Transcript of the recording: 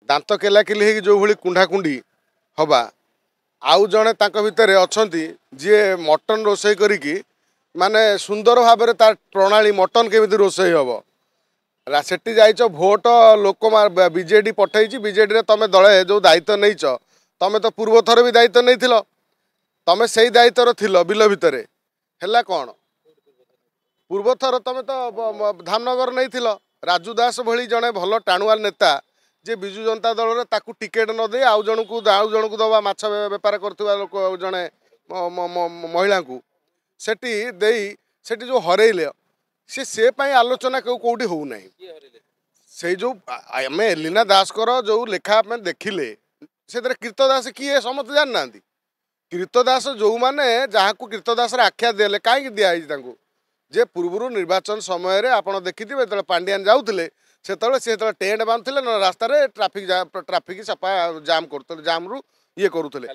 दांत केलाकिली हो जो भाई कुंडाकुंडी हवा आउ जड़े भितर अच्छा जी मटन रोसे करी माने सुंदर भाव में तार प्रणाली मटन केमी रोसे हम सेठी जाइच भोट लोक बीजेडी पठे बीजेडी तुम दले जो दायित्व नहीं तुम तो पूर्व थर भी दायित्व नहीं तुम से दायित्व थिल बिल भितर है कौन पूर्व थर तुम तो धामनगर नहीं राजू दास भली जड़े भल टाणुआ नेता जे विजु जनता दल में टिकेट न दे आउ जन को दवा माछ बेपार कर लोक जड़े महिला को सेठी सेठी जो हरैले से आलोचना कौटी हो से जो आम एलिना दास जो लेखा देखिले से कीर्तदास किए समस्त जान ना कीर्तदास जो मैंने जहाँ को कीर्तदास आख्या देले कहीं दिखाई जे पूर्व निर्वाचन समय रे आपण देखिथिबे त पांडियान जाउथिले से टेंट बांधुले रास्तार ट्राफिक सफा जाम करते जाम रु ये करुले